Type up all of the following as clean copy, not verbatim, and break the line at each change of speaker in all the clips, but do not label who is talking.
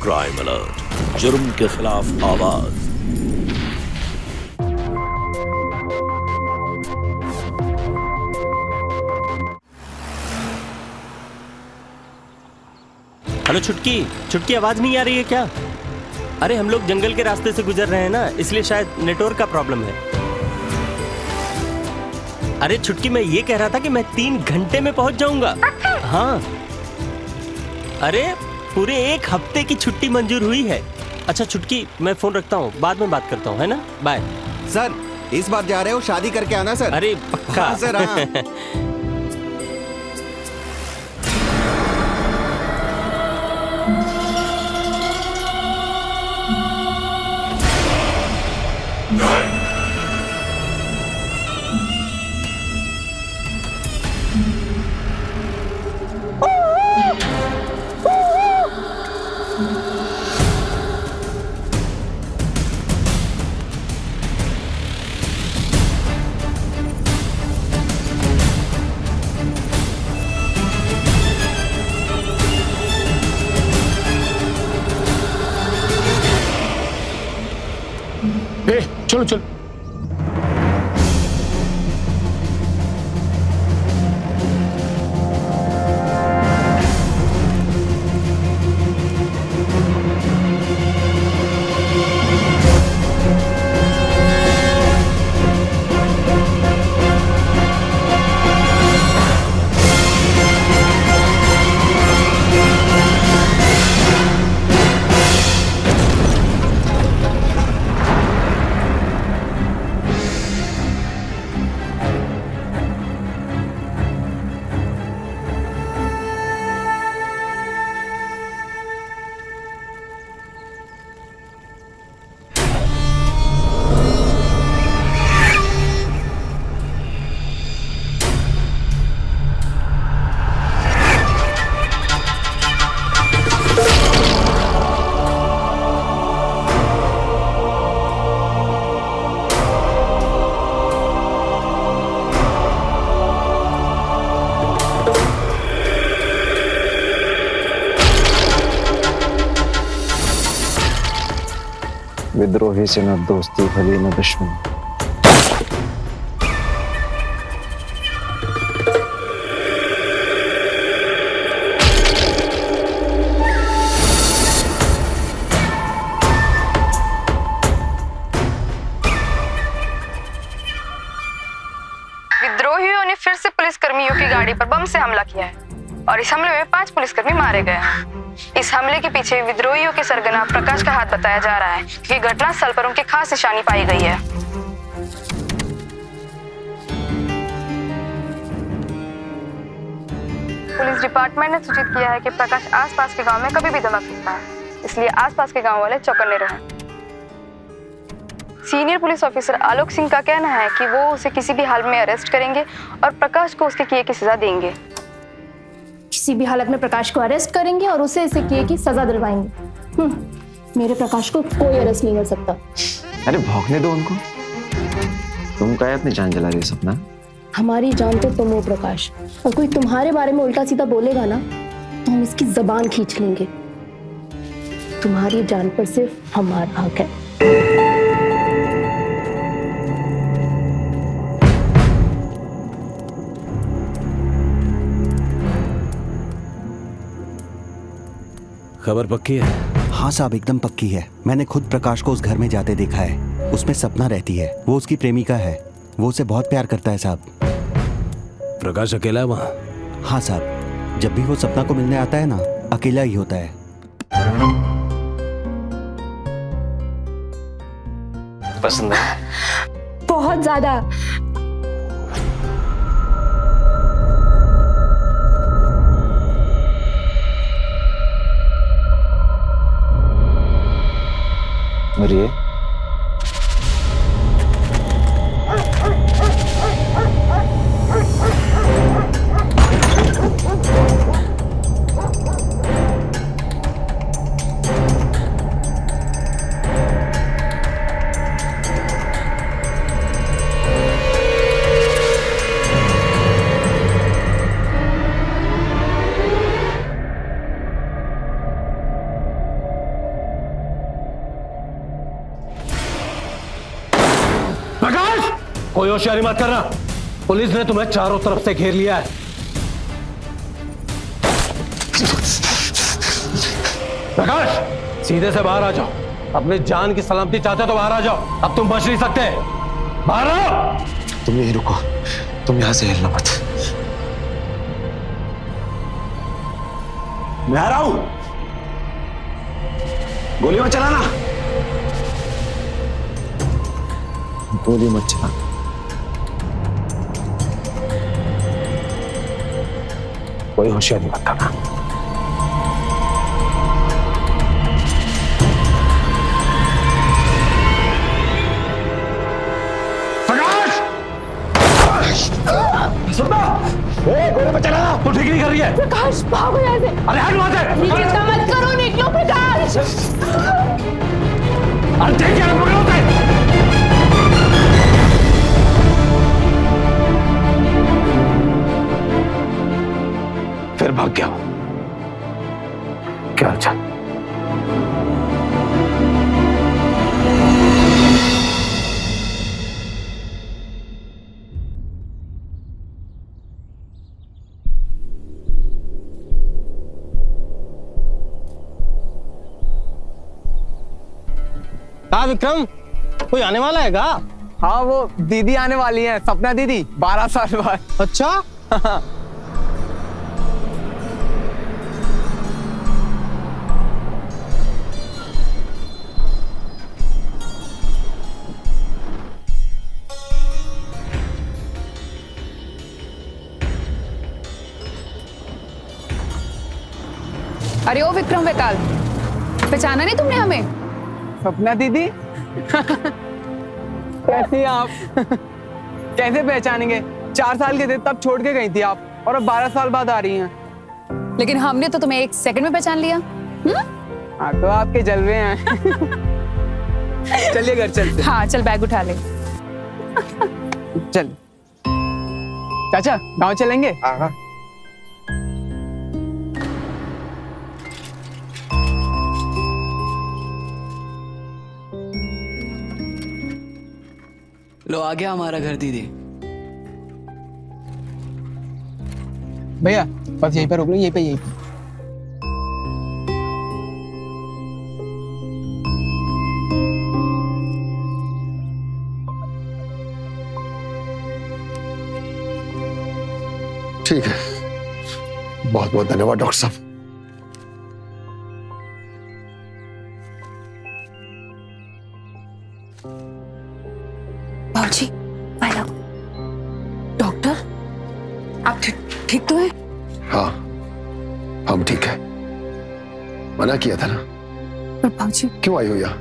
Crime alert, जुर्म के खिलाफ आवाज।
हेलो छुटकी, छुटकी आवाज नहीं आ रही है क्या? अरे हम लोग जंगल के रास्ते से गुजर रहे हैं ना, इसलिए शायद नेटवर्क का प्रॉब्लम है। अरे छुटकी, मैं ये कह रहा था कि मैं 3 घंटे में पहुंच जाऊंगा। हाँ, अरे पूरे 1 हफ्ते की छुट्टी मंजूर हुई है। अच्छा छुटकी, मैं फोन रखता हूँ, बाद में बात करता हूँ, है ना? बाय।
सर, इस बार जा रहे हो, शादी करके आना सर।
अरे पक्का।
हाँ, सर हाँ।
चलो चलो।
विद्रोही से न दोस्ती भली न दुश्मनी।
विद्रोहियों ने फिर से पुलिस कर्मियों की गाड़ी पर बम से हमला किया है और इस हमले में 5 पुलिसकर्मी मारे गए हैं। इस हमले के पीछे विद्रोहियों के सरगना प्रकाश का हाथ बताया जा रहा है, क्योंकि घटनास्थल पर उनकी खास निशानी पाई गई है। पुलिस डिपार्टमेंट ने सूचित किया है कि प्रकाश आसपास के गांव में कभी भी धमक सकता है, इसलिए आसपास के गांव वाले चौकन्ने रहें। Senior police officer Alok Singh का कहना है कि वो उसे किसी भी हाल में अरेस्ट करेंगे और प्रकाश को उसके किए की सजा देंगे।
किसी भी हालत में प्रकाश को अरेस्ट करेंगे और उसे इसे किए की सजा दिलवाएंगे। मेरे प्रकाश को कोई अरेस्ट नहीं कर सकता।
अरे भौंकने दो उनको। तुम क्या अपनी जान जला रही हो सपना?
हमारी जान तो तुम हो प्रकाश, और कोई तुम्हारे बारे में उल्टा सीधा बोलेगा ना तो हम इसकी जबान खींच लेंगे। तुम्हारी जान पर सिर्फ हमारा हक है।
खबर पक्की है?
हाँ साहब, एकदम पक्की है। मैंने खुद प्रकाश को उस घर में जाते देखा है। उसमें सपना रहती है, वो उसकी प्रेमिका है। वो उसे बहुत प्यार करता है साहब।
प्रकाश अकेला है वहाँ?
हाँ साहब, जब भी वो सपना को मिलने आता है ना, अकेला ही होता है।
पसंद है?
बहुत ज्यादा।
और ये
कोई होशियारी मत करना, पुलिस ने तुम्हें चारों तरफ से घेर लिया है। प्रकाश, सीधे से बाहर आ जाओ। अपनी जान की सलामती चाहते तो बाहर आ जाओ, अब तुम बच नहीं सकते। बाहर आओ।
तुम यहीं रुको, तुम यहां से हिलना मत। मैं आ रहा हूं, गोली मत चलाना, गोली मत चलाना।
कोई होशियारी मत करना।
गोली मत चलाना,
तू ठीक नहीं कर रही है।
प्रकाश भागो यहाँ से।
अरे हट वहां से।
ये चिंता मत करो, निकलो प्रकाश।
अरे देखिए आप लोग होते। फिर भाग गया। क्या अच्छा?
हाँ विक्रम, कोई आने वाला है क्या?
हाँ वो दीदी आने वाली है, सपना दीदी, 12 साल बाद।
अच्छा।
अरे ओ विक्रम वेताल, पहचाना नहीं तुमने हमें?
सपना दीदी। कैसी आप? कैसे पहचानेंगे? 4 साल के थे तब छोड़ के गई थी आप, और अब 12 साल बाद आ रही हैं।
लेकिन हमने तो तुम्हें 1 सेकंड में पहचान लिया।
हाँ तो आपके जलवे हैं। चलिए घर चलते।
हाँ चल, बैग उठा ले।
चल चाचा, गांव चलेंगे?
हाँ।
लो आ गया हमारा घर दीदी। भैया बस यहीं पर रुक लो, यहीं पे।
ठीक है, बहुत बहुत धन्यवाद डॉक्टर साहब।
बाबूजी, आया। डॉक्टर, आप ठीक तो है?
हाँ, हम ठीक है। मना किया था ना।
पर बाबूजी,
क्यों आई हो यहाँ?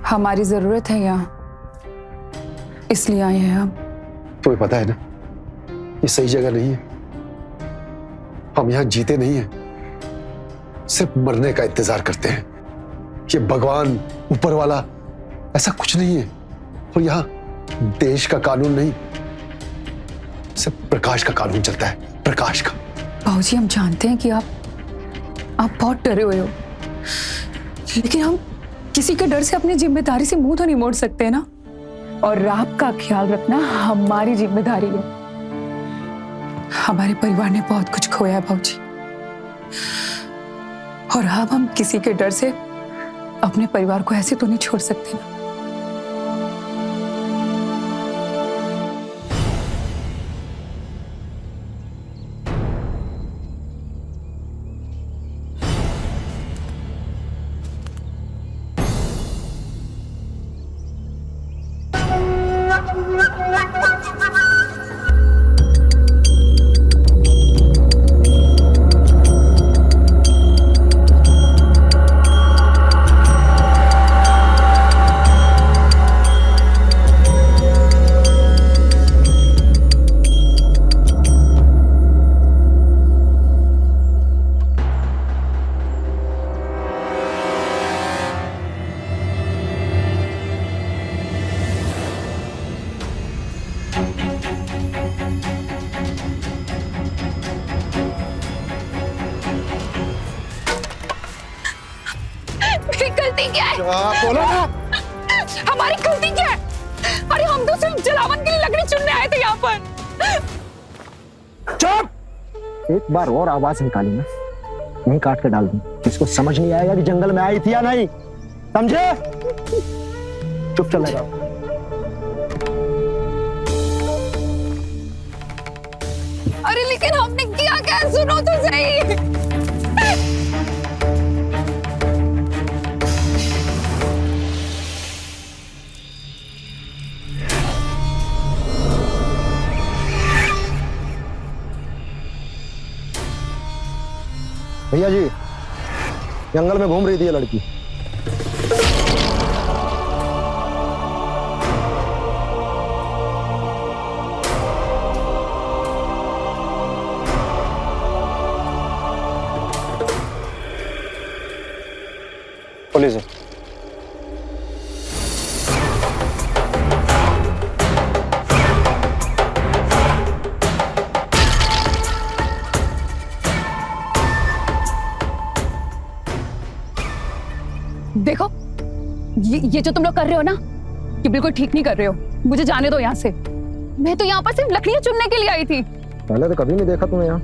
हमारी जरूरत है यहाँ, इसलिए आए हैं हम।
तुम्हें पता है ना, ये सही जगह नहीं है। हम यहाँ जीते नहीं हैं, सिर्फ मरने का इंतजार करते हैं। ये भगवान, ऊपर वाला, ऐसा कुछ नहीं है। और यहाँ देश का कानून नहीं, सिर्फ प्रकाश का कानून चलता है, प्रकाश का।
बाबूजी, हम जानते हैं कि आप बहुत डरे हुए हो, लेकिन हम किसी के डर से अपनी जिम्मेदारी से मुंह तो नहीं मोड़ सकते ना। और आपका ख्याल रखना हमारी जिम्मेदारी है। हमारे परिवार ने बहुत कुछ खोया है बाबूजी, और अब हम किसी के डर से अपने परिवार को ऐसे तो नहीं छोड़ सकते ना। गलती क्या है?
बोलो ना।
हमारी गलती क्या है? अरे हम तो सिर्फ जलावन के लिए लकड़ी चुनने आए थे यहाँ पर।
चुप।
एक बार और आवाज निकाली ना, नहीं काट के डाल दूं। इसको समझ नहीं आएगा कि जंगल में आई थी या नहीं, समझे? चुप चले जाओ।
अरे लेकिन हमने किया क्या? सुनो तो सही।
भैया जी, जंगल में घूम रही थी ये लड़की। पुलिस है।
देखो, ये जो तुम लोग कर रहे हो ना, ये बिल्कुल ठीक नहीं कर रहे हो। मुझे जाने दो यहाँ से। मैं तो यहाँ पर सिर्फ लकड़ियां चुनने के लिए आई थी।
पहले तो कभी नहीं देखा तुम्हें यहाँ।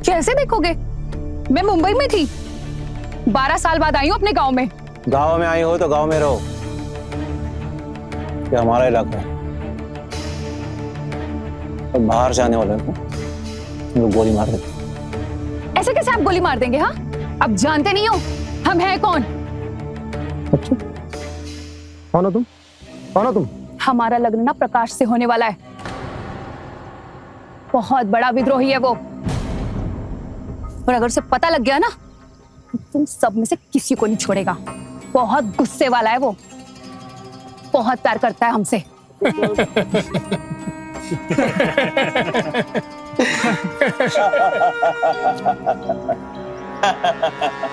कैसे देखोगे? मैं मुंबई में थी, 12 साल बाद आई हूँ अपने गांव में।
गांव में आई हो तो गांव में रहो, ये हमारा इलाका है। और बाहर से आने वाले को गोली मार देते।
ऐसे कैसे आप गोली मार देंगे? हाँ, अब जानते नहीं हो हम हैं कौन?
अच्छा, कौन हो तुम? कौन हो तुम?
हमारा लग्न ना प्रकाश से होने वाला है। बहुत बड़ा विद्रोही है वो, और अगर उसे पता लग गया ना तो तुम सब में से किसी को नहीं छोड़ेगा। बहुत गुस्से वाला है वो, बहुत प्यार करता है हमसे।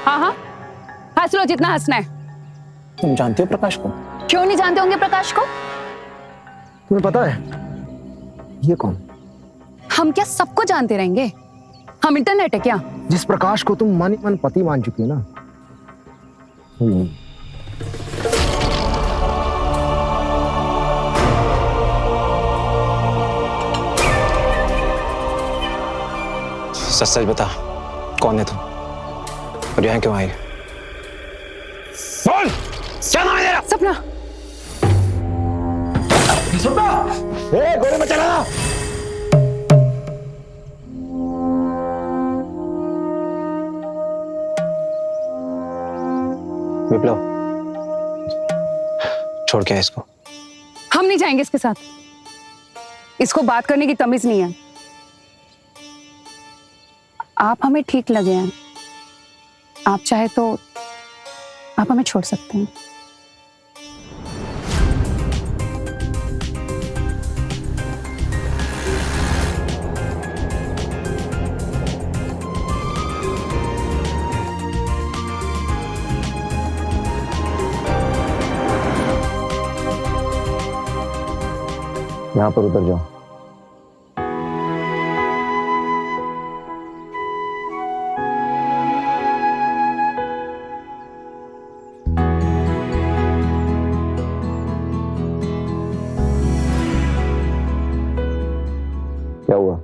हाँ हाँ, हंस लो जितना हंसना है।
तुम जानते हो प्रकाश को?
क्यों नहीं जानते होंगे प्रकाश को?
तुम्हें पता है ये कौन?
हम क्या सबको जानते रहेंगे? हम इंटरनेट है क्या?
जिस प्रकाश को तुम मन मन पति मान चुकी है ना,
सच सच बता, कौन है तुम और यहाँ क्यों आई? बोल, क्या नाम है तेरा?
सपना।
सपना, गोली मत चलाना।
विप्लव, छोड़ के इसको।
हम नहीं जाएंगे इसके साथ। इसको बात करने की तमीज नहीं है। आप हमें ठीक लगे हैं, आप चाहे तो आप हमें छोड़ सकते हैं।
यहाँ पर उतर जाओ। क्या हुआ?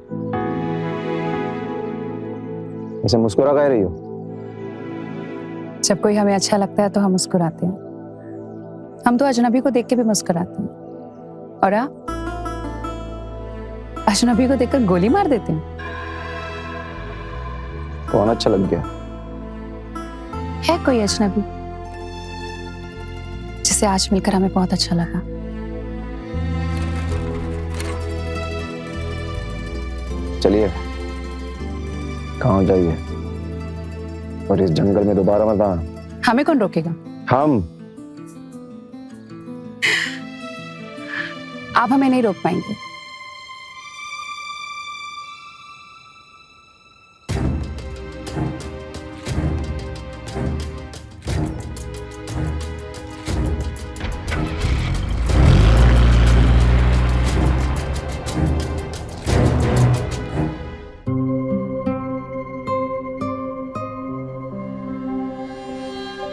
ऐसे मुस्कुरा कह रही हो?
जब कोई हमें अच्छा लगता है तो हम मुस्कुराते हैं। हम तो अजनबी को देख के भी मुस्कुराते हैं, और आप अजनबी को देखकर गोली मार देते हैं।
कौन अच्छा लग गया?
है कोई अजनबी जिसे आज मिलकर हमें बहुत अच्छा लगा?
चलिए, कहाँ जाइए, और इस जंगल में दोबारा मत आना।
हमें कौन रोकेगा?
हम
आप हमें नहीं रोक पाएंगे।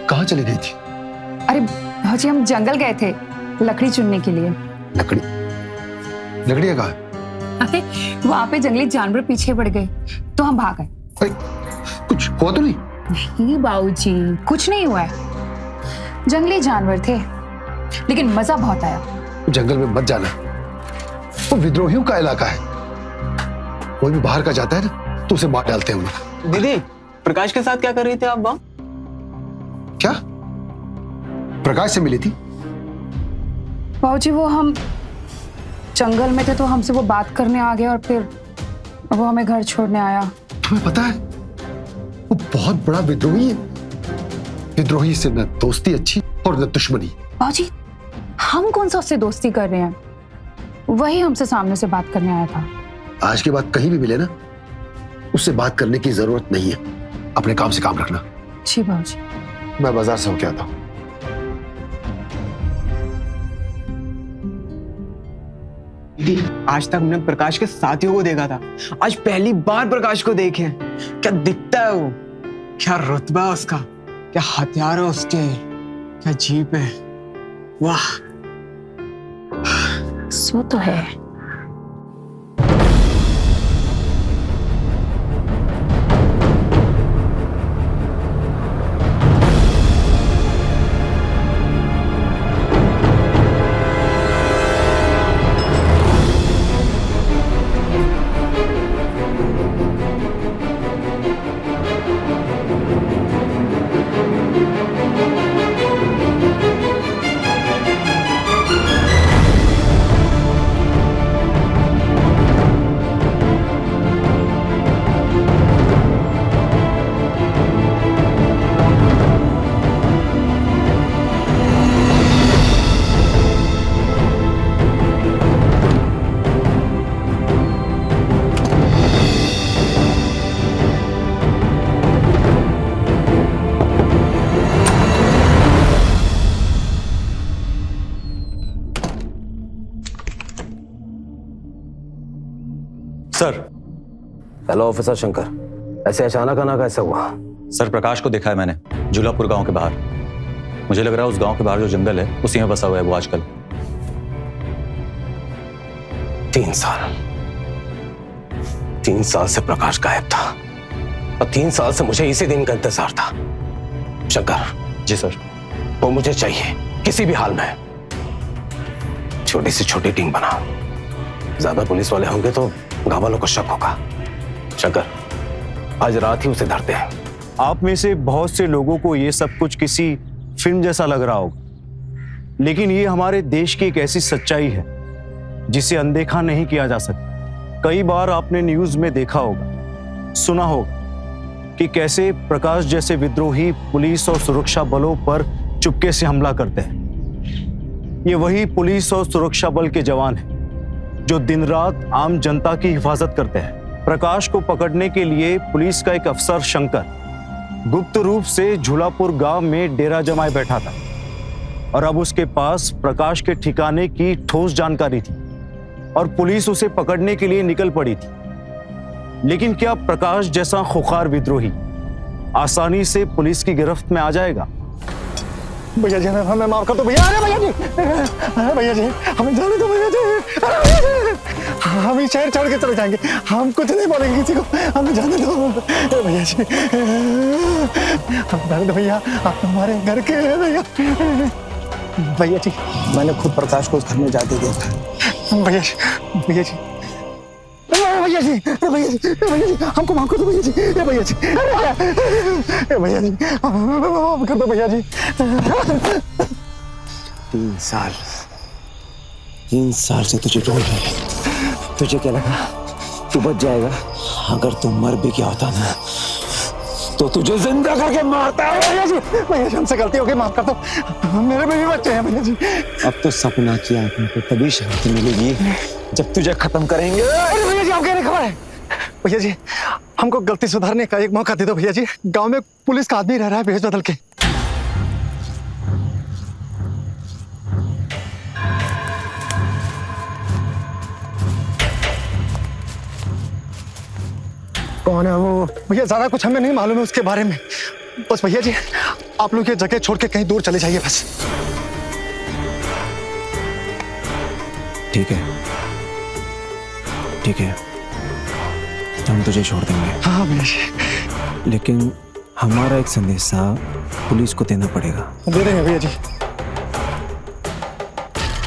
कहाँ चली गई थी?
अरे भाजी हम जंगल गए थे लकड़ी चुनने के लिए।
लकड़ी? लकड़ियाँ कहाँ है?
अरे वहां पे जंगली जानवर पीछे पड़ गए तो हम भाग गए।
अरे कुछ हुआ तो नहीं?
नहीं बाबूजी, कुछ नहीं हुआ है। जंगली जानवर थे लेकिन मजा बहुत आया।
जंगल में मत जाना, वो विद्रोहियों का इलाका है। कोई भी बाहर का जाता है ना तो उसे मार डालते हैं वो लोग।
दीदी प्रकाश के साथ क्या कर रही थी आप वहाँ?
क्या प्रकाश से मिली थी?
बाबूजी वो हम जंगल में थे तो हमसे वो बात करने आ गया और फिर वो हमें घर छोड़ने आया।
तुम्हें पता है वो बहुत बड़ा विद्रोही है। विद्रोही से न दोस्ती अच्छी और न दुश्मनी।
बाबूजी हम कौन सा उससे दोस्ती कर रहे हैं, वही हमसे सामने से बात करने आया था।
आज के बाद कहीं भी मिले ना उससे बात करने की जरूरत नहीं है। अपने काम से काम रखना।
जी बाबूजी।
मैं बाजार से होके आता हूँ।
दीदी आज तक हमने प्रकाश के साथियों को देखा था, आज पहली बार प्रकाश को देखे। क्या दिखता है वो, क्या रुतबा है उसका, क्या हथियार है उसके, क्या जीप है। वाह।
सो तो है।
सर। हेलो ऑफिसर शंकर, ऐसे अचानक आना कैसे हुआ?
सर प्रकाश को देखा है मैंने झूलापुर गांव के बाहर। मुझे लग रहा है उस गांव के बाहर जो जंगल है उसी में बसा हुआ है वो आजकल।
3 साल से प्रकाश गायब था और 3 साल से मुझे इसी दिन का इंतजार था। शंकर।
जी सर।
वो मुझे चाहिए किसी भी हाल में। छोटी से छोटी टीम बनाओ, ज्यादा पुलिस वाले होंगे तो गांव वालों को शक होगा। शंकर आज रात ही उसे धरते हैं।
आप में से बहुत से लोगों को ये सब कुछ किसी फिल्म जैसा लग रहा होगा, लेकिन ये हमारे देश की एक ऐसी सच्चाई है जिसे अनदेखा नहीं किया जा सकता। कई बार आपने न्यूज में देखा होगा, सुना होगा कि कैसे प्रकाश जैसे विद्रोही पुलिस और सुरक्षा बलों पर चुपके से हमला करते हैं। ये वही पुलिस और सुरक्षा बल के जवान हैं जो दिन रात आम जनता की हिफाजत करते हैं। प्रकाश को पकड़ने के लिए पुलिस का एक अफसर शंकर गुप्त रूप से झूलापुर गांव में डेरा जमाए बैठा था और अब उसके पास प्रकाश के ठिकाने की ठोस जानकारी थी और पुलिस उसे पकड़ने के लिए निकल पड़ी थी। लेकिन क्या प्रकाश जैसा खुखार विद्रोही आसानी से पुलिस की गिरफ्त में आ जाएगा?
भैया जी हमें माफ कर दो भैया। अरे भैया जी, अरे भैया जी हमें जाने दो भैया जी। अरे भैया जी हम ही शहर छोड़ के चले जाएंगे, हम कुछ नहीं बोलेंगे किसी को, हमें जाने दो। अरे भैया जी हम जाने दो भैया, आप हमारे घर के हैं भैया। भैया जी मैंने खुद प्रकाश को उस घर में जाके देखा। भैया जी भैया जी भैया जी भैया जी भैया जी हमको माफ कर दो भैया जी। भैया जी भैया जी माफ कर दो भैया जी।
3 साल से तुझे ढूंढ रहे हैं। तुझे क्या लगा तू बच जाएगा? अगर तू मर भी गया होता ना तो तुझे जिंदा करके मारता है।
भैया जी हमसे गलती हो गई, माफ कर दो, मेरे भी बच्चे हैं भैया जी।
अब तो सपना की आंखों को तभी शांति मिलेगी जब तुझे खत्म करेंगे।
अरे भैया जी आप कहने खबर है। भैया जी हमको गलती सुधारने का एक मौका दे दो भैया जी। गांव में पुलिस का आदमी रह रहा है भेष बदल के। कौन है वो? भैया ज्यादा कुछ हमें नहीं मालूम है उसके बारे में, बस भैया जी आप लोग ये जगह छोड़ के कहीं दूर चले जाइए बस।
ठीक है, ठीक है, हम तुझे छोड़ देंगे।
हाँ भैया जी।
लेकिन हमारा एक संदेशा पुलिस को देना पड़ेगा।
दे देंगे भैया जी।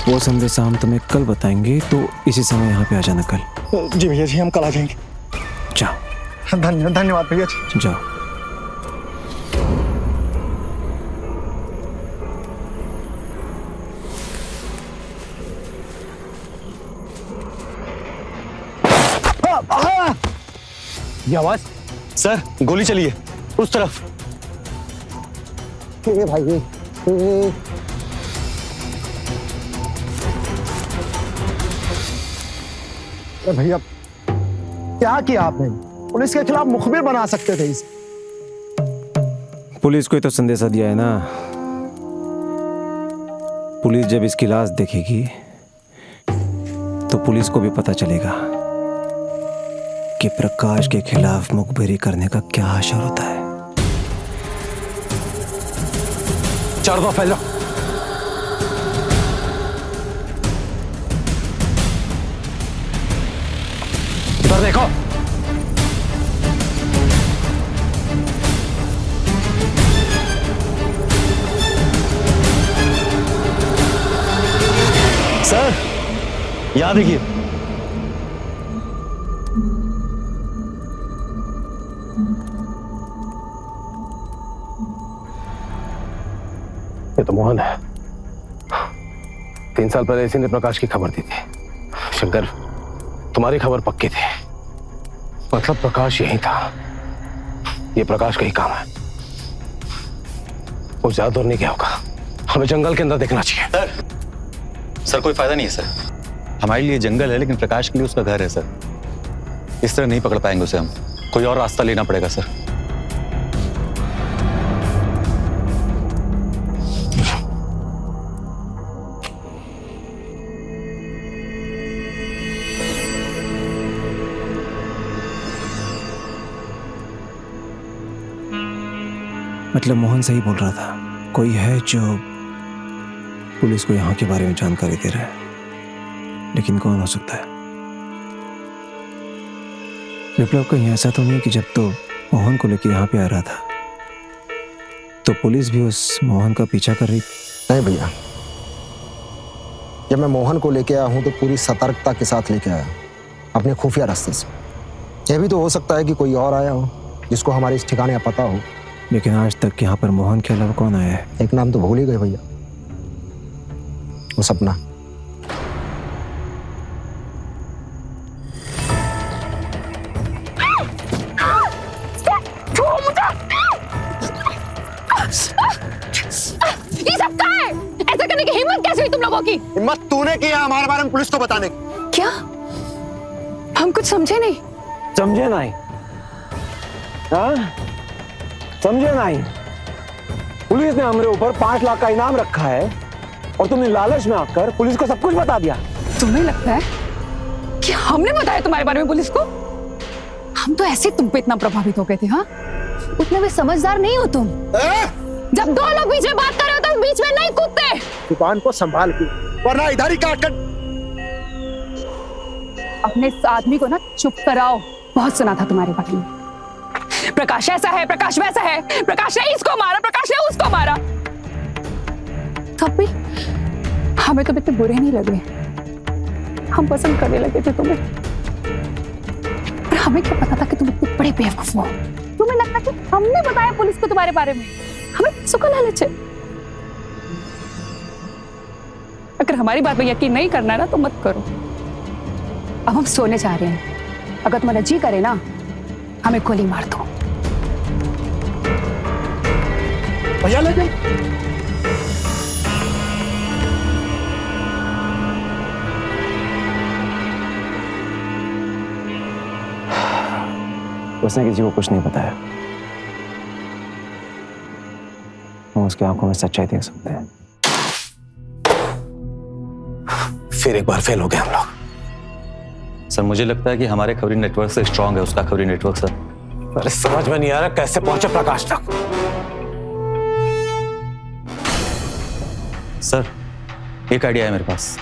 वो संदेशा हम तुम्हें कल बताएंगे, तो इसी समय यहाँ पे आ जाना कल।
जी भैया जी, हम कल आ जाएंगे।
जाओ।
धन्यवाद भैया जी।
जाओ।
ये आवाज?
सर गोली चली है उस तरफ।
भाई
भैया क्या किया आपने? पुलिस के खिलाफ मुखबिर बना सकते थे इसे।
पुलिस को ही तो संदेशा दिया है ना। पुलिस जब इसकी लाश देखेगी तो पुलिस को भी पता चलेगा कि प्रकाश के खिलाफ मुखबिरी करने का क्या असर होता है।
चारों तरफ फैलो। इधर देखो। सर यहां देखिए। ये तो मोहन है। 3 साल पहले इसी ने प्रकाश की खबर दी थी। शंकर, तुम्हारी खबर पक्की थी। मतलब प्रकाश यही था। ये प्रकाश का ही काम है। वो ज्यादा दूर नहीं गया होगा। हमें जंगल के अंदर देखना चाहिए।
सर कोई फायदा नहीं है सर। हमारे लिए जंगल है लेकिन प्रकाश के लिए उसका घर है सर। इस तरह नहीं पकड़ पाएंगे उसे हम। कोई और रास्ता लेना पड़ेगा सर।
मतलब मोहन सही बोल रहा था। कोई है जो पुलिस को यहाँ के बारे में जानकारी दे रहा है, लेकिन कौन हो सकता है? विप्लव, कहीं ऐसा तो नहीं कि जब तो मोहन को लेकर यहाँ पे आ रहा था तो पुलिस भी उस मोहन का पीछा कर रही?
नहीं भैया, जब मैं मोहन को लेके आया हूं तो पूरी सतर्कता के साथ लेके आया, अपने खुफिया रास्ते से। यह भी तो हो सकता है कि कोई और आया हो जिसको हमारे इस ठिकाने का पता हो।
लेकिन आज तक यहाँ पर मोहन के अलावा कौन आया है?
एक नाम तो भूल ही गए भैया, वो सपना।
ये सब क्या है? ऐसा करने की हिम्मत कैसे हुई तुम लोगों की?
हिम्मत तूने किया हमारे बारे में पुलिस को बताने की।
क्या? हम कुछ समझे नहीं।
समझे नहीं? हाँ, समझे नहीं? पुलिस ने हमारे ऊपर 5 लाख का इनाम रखा है और तुमने लालच में आकर पुलिस को सब कुछ बता दिया।
तुम्हें लगता है कि हमने बताया तुम्हारे बारे में पुलिस को? हम तो ऐसे तुम पे इतना प्रभावित हो गए थे। हाँ, उतने भी समझदार नहीं हो तुम। जब 2 लोग बीच में बात कर रहे हो तो बीच में नहीं कूदते।
दुकान को संभाल के, वरना इधर ही काट कर।
अपने इस आदमी को ना चुप कराओ। बहुत सुना था तुम्हारे बारे में। प्रकाश ऐसा है, प्रकाश वैसा है, प्रकाश ने इसको मारा, प्रकाश ने उसको मारा। तब भी हमें तो इतने बुरे नहीं लगे। हम पसंद करने लगे थे तुम्हें। पर हमें क्या पता था कि तुम इतने बड़े बेवकूफ हो। तुम्हें लगता कि हमने बताया पुलिस को तुम्हारे बारे में? हमें सुख लालच है। अगर हमारी बात में यकीन नहीं करना है ना तो मत करो। अब हम सोने जा रहे हैं। अगर तुम्हारा जी करे ना, हमें गोली मार दो।
भैया लेकिन
उसने किसी को कुछ नहीं बताया। हम उसकी आंखों में सच्चाई देख सकते हैं।
फिर एक बार फेल हो गए हम लोग।
सर मुझे लगता है कि हमारे खबरी नेटवर्क से स्ट्रांग है उसका खबरी नेटवर्क सर।
अरे समझ में नहीं आ रहा कैसे पहुंचे प्रकाश तक।
सर एक आइडिया है मेरे पास।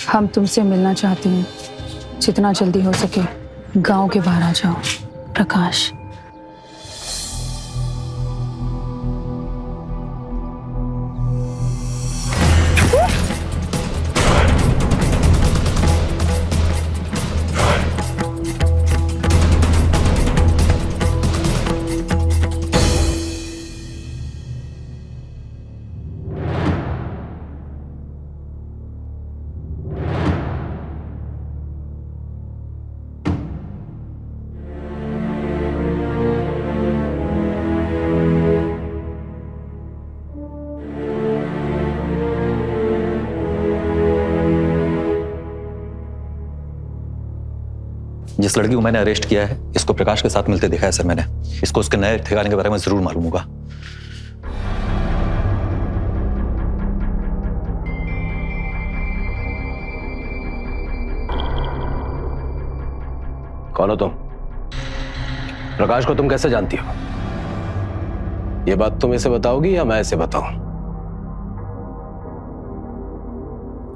हम तुमसे मिलना चाहती हैं। जितना जल्दी हो सके गांव के बाहर आ जाओ। प्रकाश।
जिस लड़की को मैंने अरेस्ट किया है, इसको प्रकाश के साथ मिलते देखा है सर मैंने। इसको उसके नए ठिकाने के बारे में जरूर मालूम होगा।
कौन हो तुम? प्रकाश को तुम कैसे जानती हो? ये बात तुम इसे बताओगी या मैं इसे बताऊं?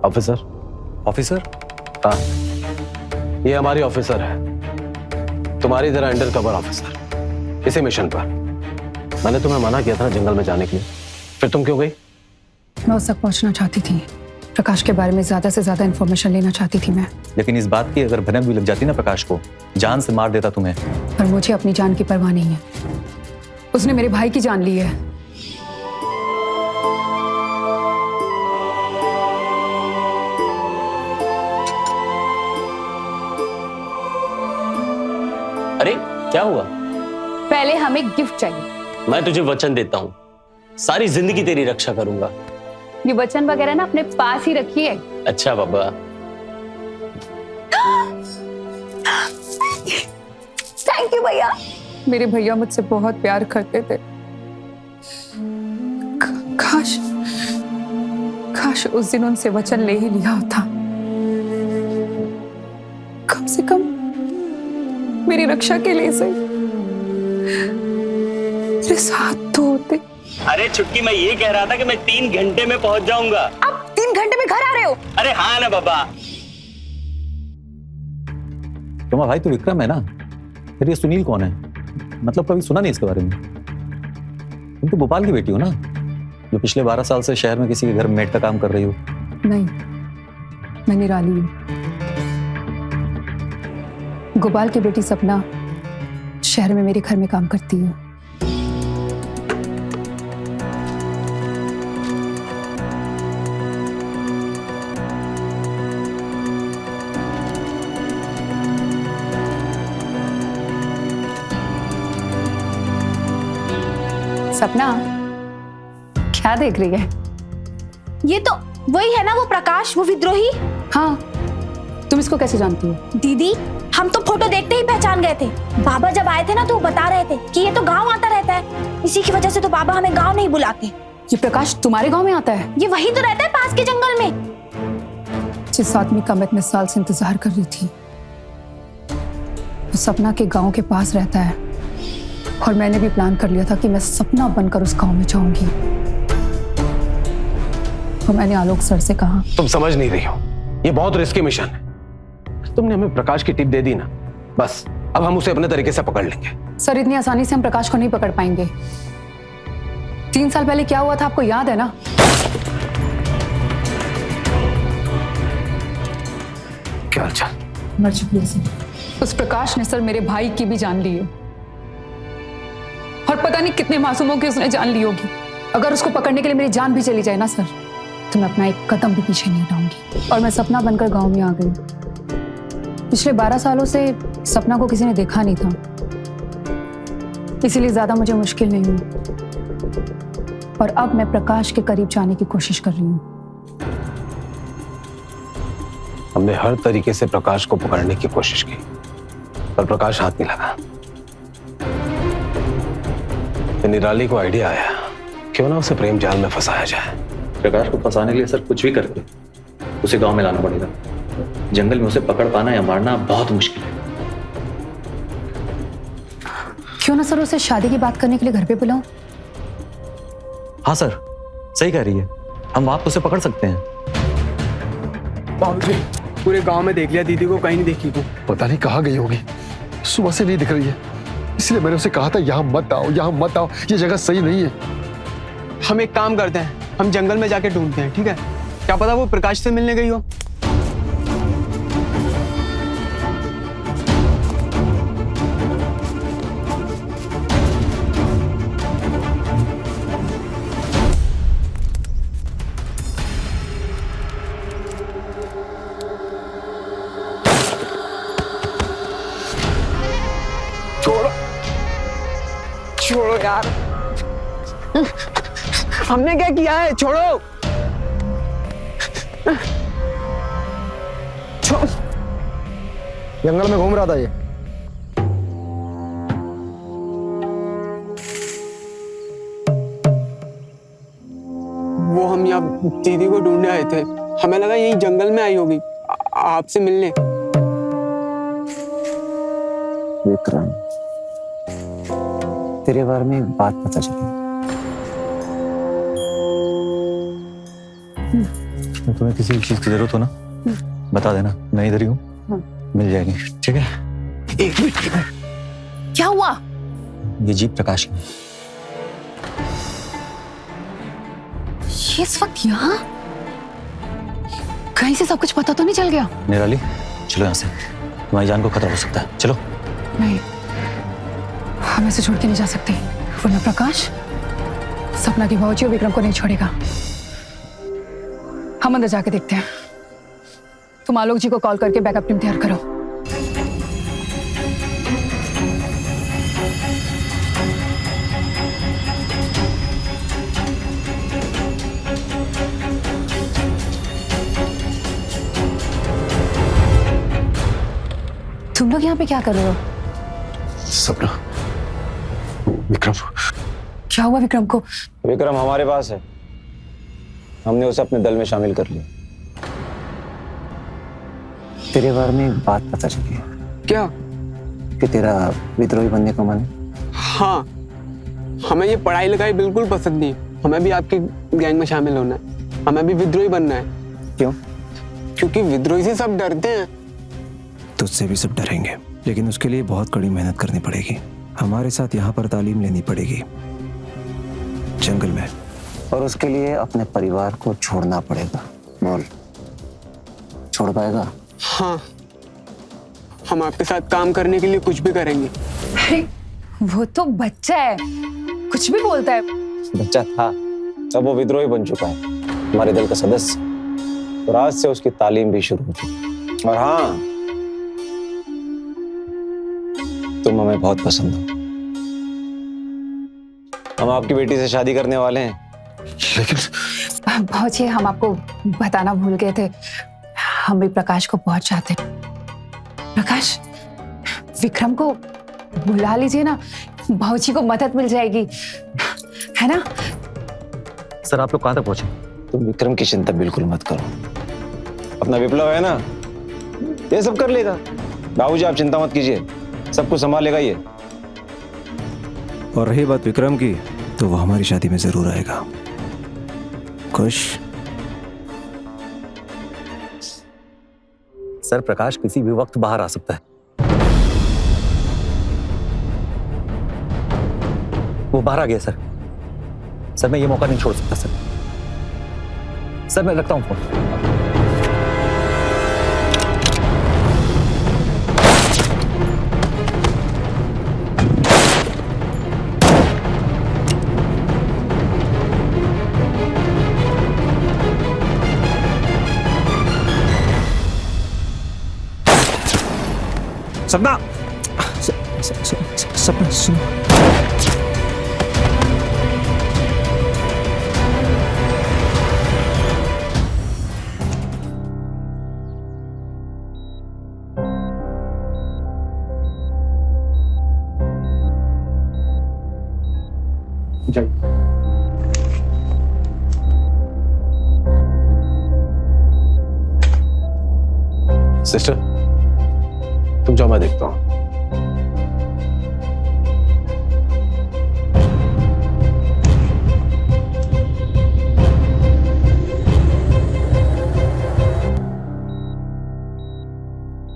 ऑफिसर।
ऑफिसर?
हाँ, ये हमारी ऑफिसर है, तुम्हारी तरह अंडर कवर ऑफिसर, इसी मिशन पर। मैंने तुम्हें मना किया था जंगल में जाने के लिए, फिर तुम क्यों गई?
मैं उस तक पहुंचना चाहती थी। प्रकाश के बारे में ज्यादा से ज्यादा इंफॉर्मेशन लेना चाहती थी मैं।
लेकिन इस बात की अगर भनक भी लग जाती ना प्रकाश को, जान से मार देता तुम्हें।
पर मुझे अपनी जान की परवाह नहीं है। उसने मेरे भाई की जान ली है।
अरे क्या हुआ?
पहले हमें गिफ्ट चाहिए।
मैं तुझे वचन देता हूँ, सारी जिंदगी तेरी रक्षा करूंगा।
ये वचन वगैरह ना अपने पास ही रखिए।
अच्छा बाबा।
थैंक यू भैया। मेरे भैया मुझसे बहुत प्यार करते थे। काश काश उस दिन उनसे वचन ले ही लिया होता। कम से कम मेरी रक्षा के लिए सही मेरे साथ तो होते।
अरे छुटकी, मैं ये कह रहा था कि मैं 3 घंटे में पहुंच जाऊंगा।
अब 3 घंटे में घर आ रहे हो?
अरे हाँ ना बाबा।
तुम्हारा भाई तो विक्रम है ना, फिर ये सुनील कौन है? मतलब कभी सुना नहीं इसके बारे में। तुम तो गोपाल की बेटी हो ना, जो पिछले 12 साल से शहर में किसी के घर में मेड का काम कर रही हो।
नहीं, मैं निराली हूँ। गोपाल की बेटी सपना शहर में मेरे घर में काम करती है। सपना क्या देख रही है?
ये तो वही है ना, वो प्रकाश, वो विद्रोही।
हाँ, तुम इसको कैसे जानती हो?
दीदी, हम तो फोटो देखते ही पहचान गए थे। बाबा जब आए थे ना तो वो बता रहे थे कि ये तो गांव आता रहता है, इसी की वजह से तो बाबा हमें गांव नहीं बुलाते।
ये प्रकाश तुम्हारे गांव में आता है?
ये वही तो रहता है पास के जंगल में।
जिस आदमी का मैं इतने साल से इंतजार कर रही थी, वो सपना के गांव के पास रहता है। और मैंने भी प्लान कर लिया था कि मैं सपना बनकर उस गांव में जाऊंगी। और मैंने आलोक सर से कहा,
तुम समझ नहीं रही हो, ये बहुत रिस्की मिशन है। तुमने हमें प्रकाश की टिप दे दी ना, बस अब हम उसे अपने तरीके से पकड़ लेंगे।
सर, इतनी आसानी से हम प्रकाश को नहीं पकड़ पाएंगे। 3 साल पहले क्या हुआ था आपको याद है ना?
क्या हालचाल?
मर चुकी है। उस प्रकाश ने सर मेरे भाई की भी जान ली है, और पता नहीं कितने मासूमों की उसने जान ली होगी। अगर उसको पकड़ने के लिए मेरी जान भी चली जाए ना सर, तो मैं अपना एक कदम भी पीछे नहीं हटाऊंगी। और मैं सपना बनकर गांव में आ गई। पिछले 12 सालों से सपना को किसी ने देखा नहीं था। इसीलिए ज्यादा मुझे मुश्किल नहीं हुई और अब मैं प्रकाश के करीब जाने की कोशिश कर रही हूँ।
हमने हर तरीके से प्रकाश को पकड़ने की कोशिश की पर प्रकाश हाथ नहीं लगा। तो निराली को आइडिया आया क्यों ना उसे प्रेम जाल में फंसाया जाए।
प्रकाश को फंसाने के लिए सर कुछ भी करके उसे गांव में लाना पड़ेगा। जंगल में उसे पकड़ पाना या मारना बहुत मुश्किल है।
क्यों ना सर उसे शादी की बात करने के लिए घर पे बुलाऊं?
हाँ सर, सही कह रही है, हम वहां पे उसे पकड़ सकते हैं।
बाबूजी, पूरे गांव में देख लिया, दीदी को कहीं नहीं देखी को।
पता नहीं कहाँ गई होगी, सुबह से नहीं दिख रही है। इसलिए मैंने उसे कहा था यहाँ मत आओ, यहाँ मत आओ, ये जगह सही नहीं है।
हम एक काम करते हैं, हम जंगल में जाके ढूंढते हैं, ठीक है? क्या पता वो प्रकाश से मिलने गई हो। छोड़ो यार, हमने क्या किया है? छोड़ो।
जंगल में घूम रहा था ये।
वो हम यहाँ दीदी को ढूंढने आए थे, हमें लगा यही जंगल में आई होगी आपसे मिलने।
विक्रम, तेरे बारे में एक बात पता चली।
तुम्हें किसी भी चीज की जरूरत हो ना, बता देना, मैं इधर ही हूँ, मिल जाएगी, ठीक है?
एक मिनट।
क्या हुआ?
ये जीप प्रकाश की।
ये इस वक्त यहाँ? कहीं से सब कुछ पता तो नहीं चल गया?
निराली, चलो यहाँ से, तुम्हारी जान को खतरा हो सकता है, चलो।
नहीं, हम ऐसे छोड़ के नहीं जा सकते, वरना प्रकाश सपना की भाऊजी और विक्रम को नहीं छोड़ेगा। हम अंदर जाके देखते हैं। तुम आलोक जी को कॉल करके बैकअप टीम तैयार करो। तुम लोग यहाँ पे क्या कर रहे हो?
सपना, विक्रम।
क्या हुआ विक्रम को?
विक्रम हमारे पास है, हमने उसे अपने दल में शामिल कर लिया।
तेरे बारे में एक बात पता चली है।
क्या?
कि तेरा विद्रोही बनने का मन है।
हाँ, हमें ये पढ़ाई लिखाई बिल्कुल पसंद नहीं, हमें भी आपके गैंग में शामिल होना है, हमें भी विद्रोही बनना है।
क्यों?
क्योंकि विद्रोही से सब डरते हैं।
तुझसे भी सब डरेंगे, लेकिन उसके लिए बहुत कड़ी मेहनत करनी पड़ेगी। हमारे साथ यहाँ पर तालीम लेनी पड़ेगी, जंगल में, और उसके लिए अपने परिवार को छोड़ना पड़ेगा। बोल, छोड़ पाएगा?
हाँ, हम आपके साथ काम करने के लिए कुछ भी करेंगे।
अरे वो तो बच्चा है, कुछ भी बोलता है।
बच्चा था, अब वो विद्रोही बन चुका है, हमारे दल का सदस्य, और आज से उसकी तालीम भी शुरू हो चुकी। और हाँ, तुम हमें बहुत पसंद हो, हम आपकी बेटी से शादी करने वाले हैं।
लेकिन
भाऊजी, हम आपको बताना भूल गए थे, हम भी प्रकाश को बहुत चाहते हैं। प्रकाश, विक्रम को बुला लीजिए ना, भाऊजी को मदद मिल जाएगी, है ना?
सर, आप लोग कहाँ तक पहुंचे?
तुम विक्रम की चिंता बिल्कुल मत करो, अपना विप्लव है ना, ये सब कर लेगा। बाबूजी आप चिंता मत कीजिए, सब कुछ संभालेगा ये।
और रही बात विक्रम की, तो वो हमारी शादी में जरूर आएगा। खुश?
सर, प्रकाश किसी भी वक्त बाहर आ सकता है। वो बाहर आ गया सर। सर, मैं ये मौका नहीं छोड़ सकता सर। सर, मैं रखता हूं फोन।
सपना, सपना सुनो।
सिस्टर तुम जाओ, मैं देखता हूं।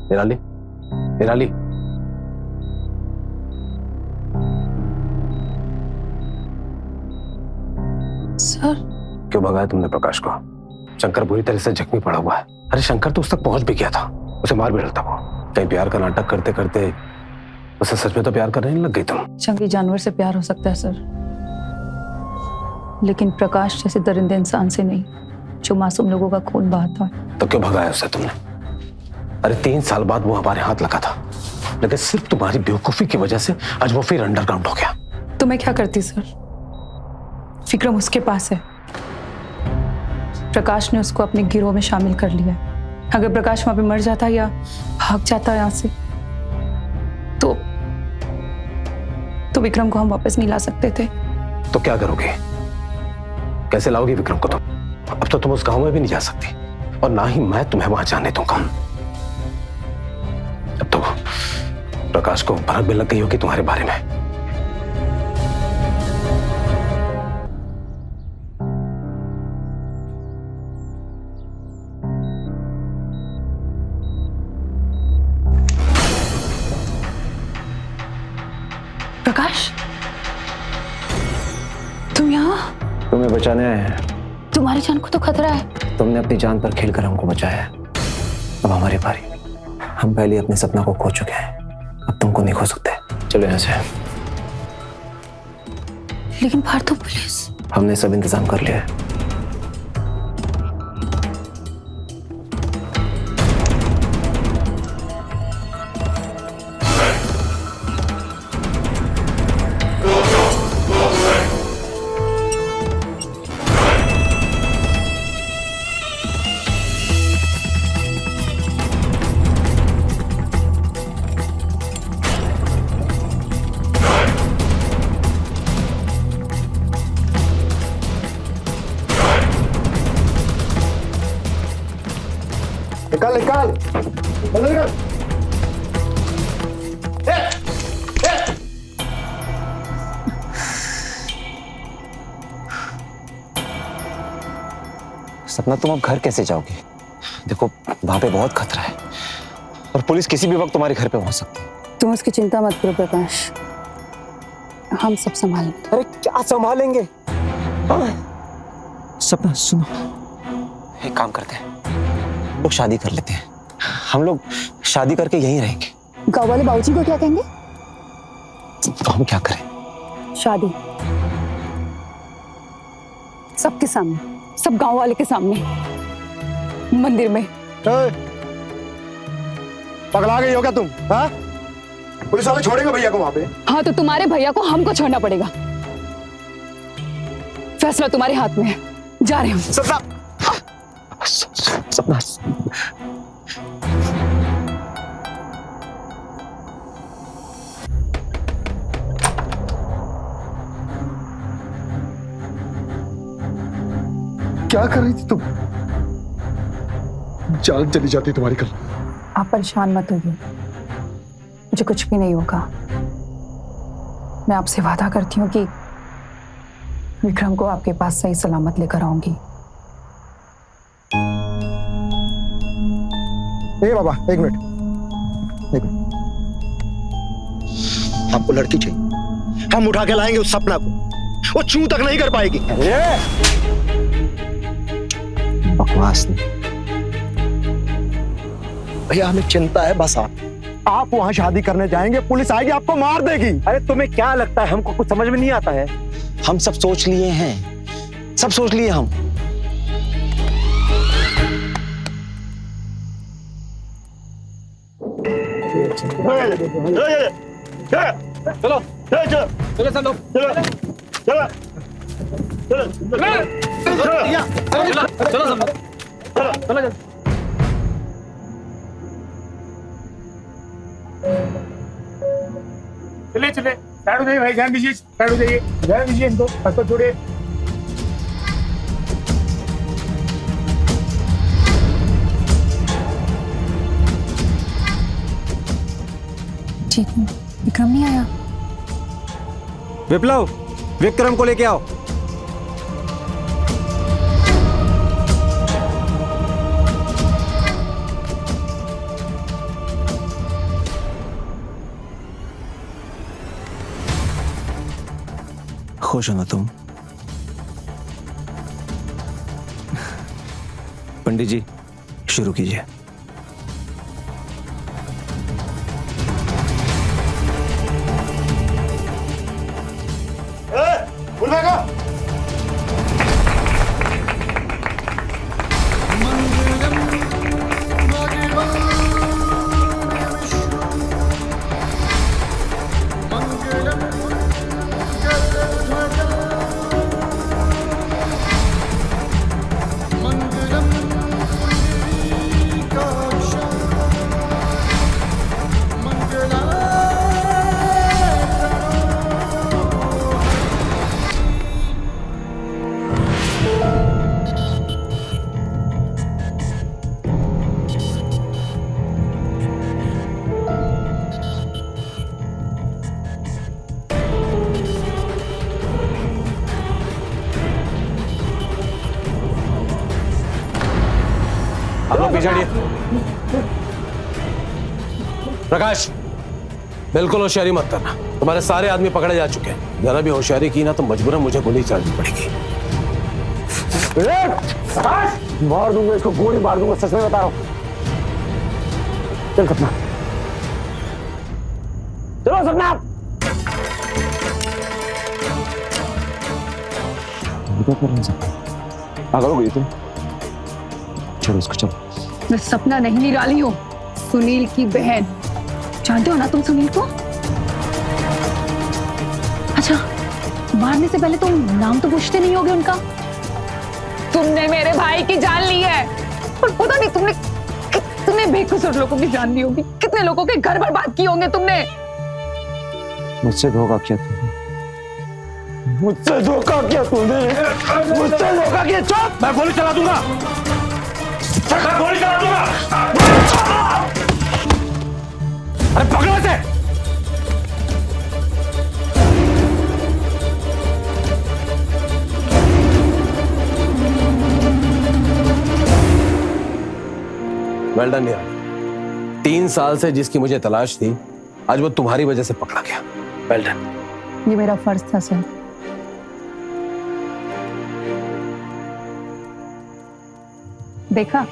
निराली, निराली,
सर
क्यों भगाया तुमने प्रकाश को? शंकर बुरी तरह से जख्मी पड़ा हुआ है। अरे शंकर तो उस तक पहुंच भी गया था, उसे मार भी डालता वो। कहीं प्यार का नाटक करते करते उसे सच में तो प्यार करने नहीं लग गई तुम?
जंगली जानवर से प्यार हो सकता है सर, लेकिन प्रकाश जैसे दरिंदे इंसान से नहीं, जो मासूम लोगों का खून बहाता है।
तो क्यों भगाया उसे तुमने? अरे 3 साल बाद वो हमारे हाथ लगा था, लेकिन सिर्फ तुम्हारी बेवकूफी की वजह से आज वो फिर अंडरग्राउंड हो गया।
तो मैं क्या करती सर? विक्रम उसके पास है, प्रकाश ने उसको अपने गिरोह में शामिल कर लिया। अगर प्रकाश वहां पे मर जाता या भाग जाता यहाँ से तो विक्रम को हम वापस नहीं ला सकते थे।
तो क्या करोगे? कैसे लाओगी विक्रम को तुम? अब तो तुम उस गांव में भी नहीं जा सकती, और ना ही मैं तुम्हें वहां जाने दूंगा। अब तो प्रकाश को भनक भी लग गई होगी तुम्हारे बारे में।
प्रकाश, तुम यहाँ?
तुम्हें बचाने आए हैं।
तुम्हारी जान को तो खतरा है।
तुमने अपनी जान पर खेलकर हमको बचाया है, अब हमारी बारी। हम पहले अपने सपना को खो चुके हैं, अब तुमको नहीं खो सकते। चलो यहाँ से।
लेकिन बाहर तो पुलिस।
हमने सब इंतजाम कर लिया है।
निकाल निकाल निकाल निकाल।
सपना, तुम अब घर कैसे जाओगे? देखो वहां पे बहुत खतरा है और पुलिस किसी भी वक्त तुम्हारे घर पे पहुंच सकती है।
तुम उसकी चिंता मत करो प्रकाश, हम सब संभालेंगे।
अरे क्या संभालेंगे? सपना सुनो, एक काम करते हैं, लोग शादी कर लेते हैं। हम लोग शादी करके यहीं रहेंगे।
गाँव वाले बाबूजी को क्या कहेंगे?
तो हम क्या करें?
शादी सबके सामने, सब गांव वाले के सामने, मंदिर में।
पगला गई हो क्या तुम? हाँ? पुलिस वाले छोड़ेंगे भैया को वहां पे?
हाँ तो तुम्हारे भैया को हमको छोड़ना पड़ेगा। फैसला तुम्हारे हाथ में है। जा रहे हम।
सपना, सपना,
क्या कर रही थी तुम? जान चली जाती तुम्हारी कल।
आप परेशान मत होइए, मुझे कुछ भी नहीं होगा। मैं आपसे वादा करती हूँ कि विक्रम को आपके पास सही सलामत लेकर आऊंगी।
ए बाबा, एक मिनट। हमको लड़की चाहिए, हम उठा के लाएंगे उस सपना को, वो चूं तक नहीं कर पाएगी।
बकवास नहीं
भैया, हमें चिंता है बस आप वहां शादी करने जाएंगे, पुलिस आएगी आपको मार देगी।
अरे तुम्हें क्या लगता है हमको कुछ समझ में नहीं आता है? हम सब सोच लिए हैं, सब सोच लिए हम।
चलो चलो चलो चलो चलो चलो चलो। चले चले
साइड हो जाइए भाई, ध्यान दीजिए, साइड हो जाइए, ध्यान दीजिए इनको, हाथ को छोड़िए।
ठीक है, विक्रम नहीं आया।
विप्लव, विक्रम को लेके आओ।
खुश हो ना तुम? पंडित जी शुरू कीजिए।
आप लोग पीछे हटिए। प्रकाश, बिल्कुल होशियारी मत करना, तुम्हारे सारे आदमी पकड़े जा चुके हैं। जरा भी होशियारी की ना तो मजबूरन मुझे गोली चलानी पड़ेगी।
मार दूंगा इसको, गोली मार दूंगा, सच में बता रहा हूं। चल सपना, चलो सपना। पागल हो गई तुम?
चलो इसको, चलो।
मैं सपना नहीं, निराली हूँ, सुनील की बहन। जानते हो ना तुम सुनील को? अच्छा, मारने से पहले तुम नाम तो पूछते नहीं होगे उनका? तुमने मेरे भाई की जान ली है, और पता नहीं तुमने कितने बेकसूर लोगों की जान ली होगी, कितने लोगों के घर बर्बाद किए होंगे तुमने।
मुझसे धोखा किया तुमने,
मुझसे धोखा किया तूने, मुझसे धोखा किया। चुप, मैं गोली चला दूंगा, मैं गोली चला दूंगा। अरे पकड़ो इसे।
वेल डन यार, 3 साल से जिसकी मुझे तलाश थी, आज वो तुम्हारी वजह से पकड़ा गया। Well done.
ये मेरा फर्ज था सर। देखा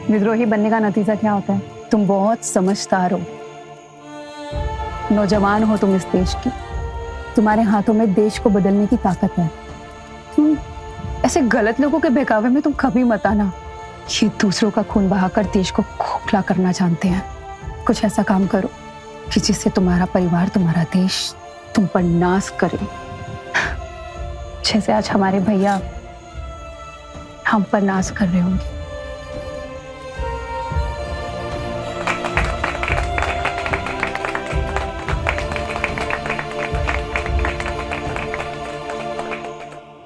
विद्रोही बनने का नतीजा क्या होता है? तुम बहुत समझदार हो, नौजवान हो तुम इस देश की, तुम्हारे हाथों में देश को बदलने की ताकत है। तुम ऐसे गलत लोगों के बहकावे में तुम कभी मत आना। ये दूसरों का खून बहाकर देश को खोखला करना जानते हैं। कुछ ऐसा काम करो कि जिससे तुम्हारा परिवार, तुम्हारा देश तुम पर नाज करे, जैसे आज हमारे भैया हम पर नाज कर रहे होंगे।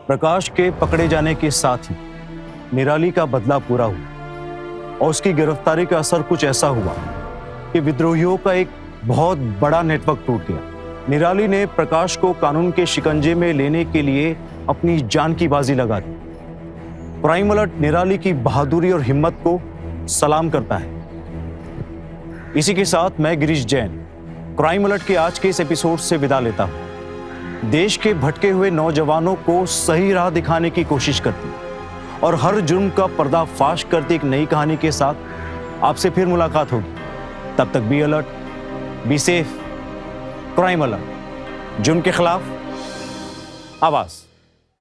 प्रकाश के पकड़े जाने के साथ ही निराली का बदला पूरा हुआ और उसकी गिरफ्तारी का असर कुछ ऐसा हुआ कि विद्रोहियों का एक बहुत बड़ा नेटवर्क टूट गया। निराली ने प्रकाश को कानून के शिकंजे में लेने के लिए अपनी जान की बाजी लगा दी। क्राइम अलर्ट निराली की बहादुरी और हिम्मत को सलाम करता है। इसी के साथ मैं गिरीश जैन क्राइम अलर्ट के आज के इस एपिसोड से विदा लेता हूं। देश के भटके हुए नौजवानों को सही राह दिखाने की कोशिश करती और हर जुर्म का पर्दाफाश करती एक नई कहानी के साथ आपसे फिर मुलाकात होगी। तब तक be alert, be safe, crime alert, जुर्म के खिलाफ आवाज।